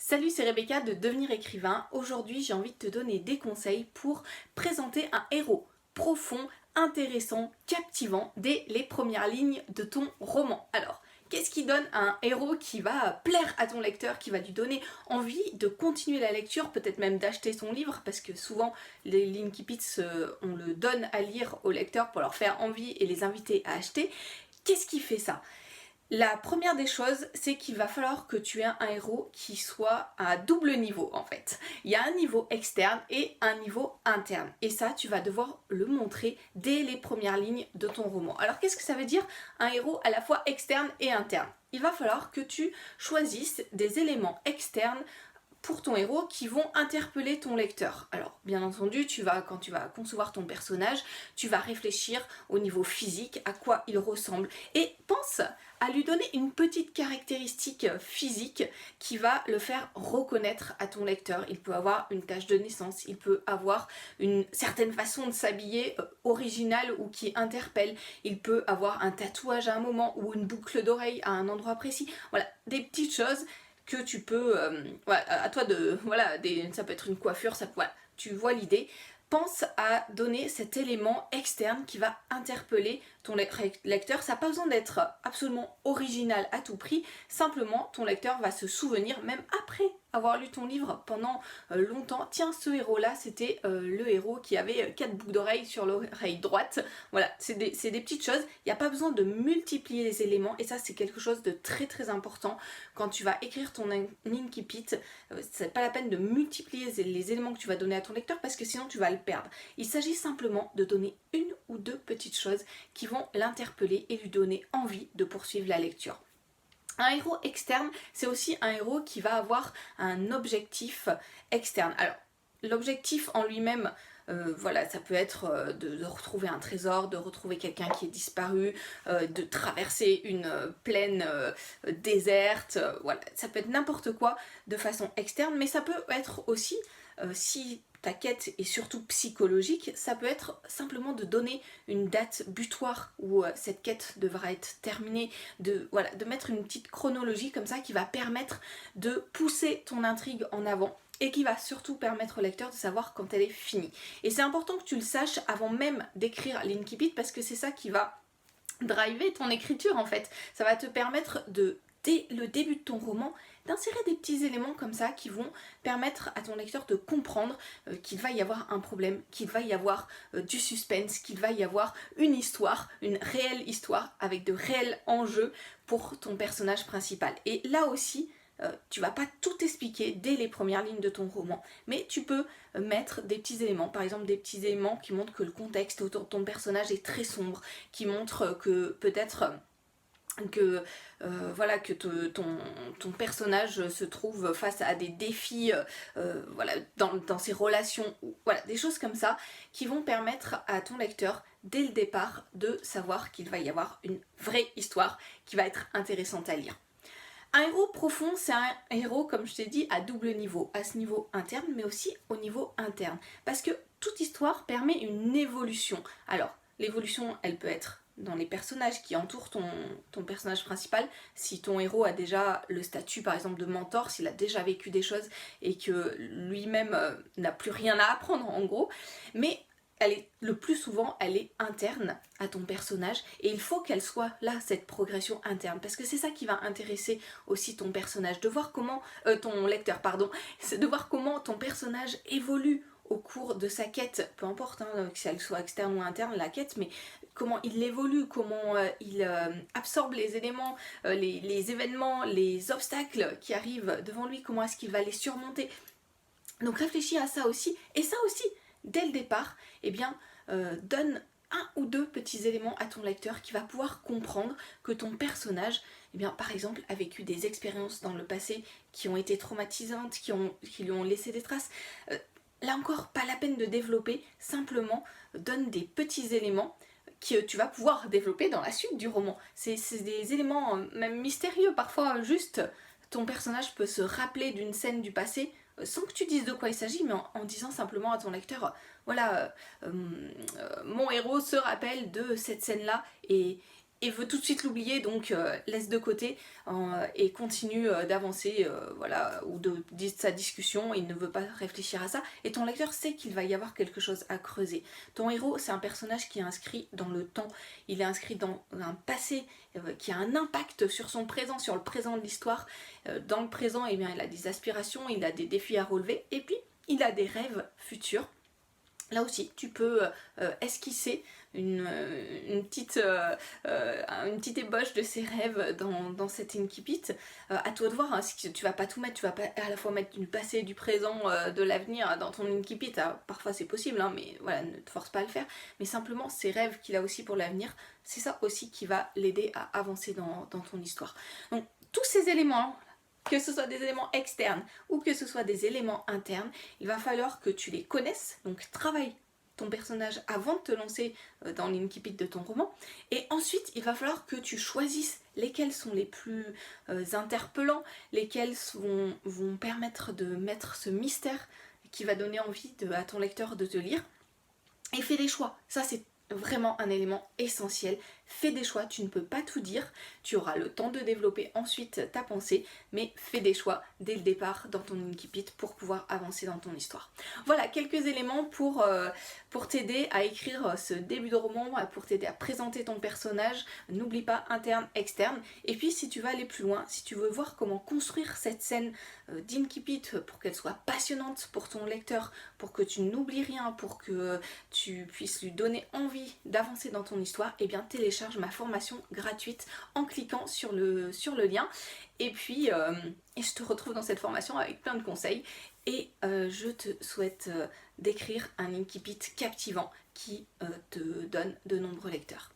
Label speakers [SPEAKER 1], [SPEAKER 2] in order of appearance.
[SPEAKER 1] Salut, c'est Rebecca de Devenir écrivain. Aujourd'hui, j'ai envie de te donner des conseils pour présenter un héros profond, intéressant, captivant dès les premières lignes de ton roman. Alors, qu'est-ce qui donne un héros qui va plaire à ton lecteur, qui va lui donner envie de continuer la lecture, peut-être même d'acheter son livre, parce que souvent les Linkipits, on le donne à lire aux lecteurs pour leur faire envie et les inviter à acheter. Qu'est-ce qui fait ça ? La première des choses, c'est qu'il va falloir que tu aies un héros qui soit à double niveau en fait. Il y a un niveau externe et un niveau interne. Et ça, tu vas devoir le montrer dès les premières lignes de ton roman. Alors qu'est-ce que ça veut dire un héros à la fois externe et interne ? Il va falloir que tu choisisses des éléments externes pour ton héros qui vont interpeller ton lecteur. Alors bien entendu, quand tu vas concevoir ton personnage, tu vas réfléchir au niveau physique, à quoi il ressemble, et pense à lui donner une petite caractéristique physique qui va le faire reconnaître à ton lecteur. Il peut avoir une tache de naissance, il peut avoir une certaine façon de s'habiller originale ou qui interpelle, il peut avoir un tatouage à un moment ou une boucle d'oreille à un endroit précis. Voilà, des petites choses que tu peux, à toi de, ça peut être une coiffure, voilà, tu vois l'idée. Pense à donner cet élément externe qui va interpeller ton lecteur. Ça n'a pas besoin d'être absolument original à tout prix, simplement ton lecteur va se souvenir, même après avoir lu ton livre pendant longtemps, tiens, ce héros-là, c'était le héros qui avait 4 boucles d'oreilles sur l'oreille droite. Voilà, c'est des petites choses, il n'y a pas besoin de multiplier les éléments, et ça c'est quelque chose de très très important. Quand tu vas écrire ton incipit, c'est pas la peine de multiplier les éléments que tu vas donner à ton lecteur, parce que sinon tu vas le perdre. Il s'agit simplement de donner une ou deux petites choses qui vont l'interpeller et lui donner envie de poursuivre la lecture. Un héros externe, c'est aussi un héros qui va avoir un objectif externe. Alors, l'objectif en lui-même, ça peut être de retrouver un trésor, de retrouver quelqu'un qui est disparu, de traverser une plaine déserte, voilà, ça peut être n'importe quoi de façon externe, mais ça peut être aussi, si ta quête est surtout psychologique, ça peut être simplement de donner une date butoir où cette quête devra être terminée, de mettre une petite chronologie comme ça qui va permettre de pousser ton intrigue en avant et qui va surtout permettre au lecteur de savoir quand elle est finie. Et c'est important que tu le saches avant même d'écrire l'Incipit, parce que c'est ça qui va driver ton écriture en fait. Ça va te permettre dès le début de ton roman, d'insérer des petits éléments comme ça qui vont permettre à ton lecteur de comprendre qu'il va y avoir un problème, qu'il va y avoir du suspense, qu'il va y avoir une histoire, une réelle histoire avec de réels enjeux pour ton personnage principal. Et là aussi, tu vas pas tout expliquer dès les premières lignes de ton roman, mais tu peux mettre des petits éléments, par exemple des petits éléments qui montrent que le contexte autour de ton personnage est très sombre, qui montrent que peut-être que ton personnage se trouve face à des défis dans ses relations, voilà, des choses comme ça qui vont permettre à ton lecteur dès le départ de savoir qu'il va y avoir une vraie histoire qui va être intéressante à lire. Un héros profond, c'est un héros, comme je t'ai dit, à double niveau, à ce niveau interne, mais aussi au niveau interne. Parce que toute histoire permet une évolution. Alors, l'évolution, elle peut être dans les personnages qui entourent ton personnage principal. Si ton héros a déjà le statut, par exemple, de mentor, s'il a déjà vécu des choses et que lui-même n'a plus rien à apprendre, en gros. Mais le plus souvent, elle est interne à ton personnage, et il faut qu'elle soit là, cette progression interne, parce que c'est ça qui va intéresser aussi ton personnage, de voir comment, ton lecteur, pardon, c'est de voir comment ton personnage évolue au cours de sa quête, peu importe que elle soit externe ou interne, la quête, mais comment il évolue, comment il absorbe les éléments, les événements, les obstacles qui arrivent devant lui, comment est-ce qu'il va les surmonter. Donc réfléchis à ça aussi, et ça aussi, dès le départ, donne un ou deux petits éléments à ton lecteur qui va pouvoir comprendre que ton personnage, par exemple, a vécu des expériences dans le passé qui ont été traumatisantes, qui lui ont laissé des traces. Là encore, pas la peine de développer, simplement donne des petits éléments que tu vas pouvoir développer dans la suite du roman. C'est des éléments même mystérieux, parfois juste ton personnage peut se rappeler d'une scène du passé sans que tu dises de quoi il s'agit, mais en disant simplement à ton lecteur, mon héros se rappelle de cette scène-là, et et veut tout de suite l'oublier, donc laisse de côté et continue d'avancer voilà, ou de sa discussion, il ne veut pas réfléchir à ça, et ton lecteur sait qu'il va y avoir quelque chose à creuser. Ton héros, c'est un personnage qui est inscrit dans le temps, il est inscrit dans un passé qui a un impact sur son présent, sur le présent de l'histoire. Dans le présent, eh bien, il a des aspirations, il a des défis à relever, et puis il a des rêves futurs. Là aussi, tu peux esquisser une petite ébauche de ses rêves dans cet incipit. À toi de voir, hein, si tu vas pas tout mettre, tu vas pas à la fois mettre du passé, du présent, de l'avenir dans ton incipit. Alors, parfois c'est possible, hein, mais voilà, ne te force pas à le faire. Mais simplement, ces rêves qu'il a aussi pour l'avenir, c'est ça aussi qui va l'aider à avancer dans ton histoire. Donc, tous ces éléments, que ce soit des éléments externes ou que ce soit des éléments internes, il va falloir que tu les connaisses, donc travaille ton personnage avant de te lancer dans l'incipit de ton roman, et ensuite il va falloir que tu choisisses lesquels sont les plus interpellants, lesquels vont permettre de mettre ce mystère qui va donner envie à ton lecteur de te lire, et fais des choix. Ça, c'est vraiment un élément essentiel. Fais des choix, tu ne peux pas tout dire, tu auras le temps de développer ensuite ta pensée, mais fais des choix dès le départ dans ton incipit pour pouvoir avancer dans ton histoire. Voilà quelques éléments pour t'aider à écrire ce début de roman, pour t'aider à présenter ton personnage. N'oublie pas interne, externe. Et puis si tu veux aller plus loin, si tu veux voir comment construire cette scène d'incipit pour qu'elle soit passionnante pour ton lecteur, pour que tu n'oublies rien, pour que tu puisses lui donner envie d'avancer dans ton histoire, et bien télécharge ma formation gratuite en cliquant sur le lien. Et puis je te retrouve dans cette formation avec plein de conseils, et je te souhaite d'écrire un incipit captivant qui te donne de nombreux lecteurs.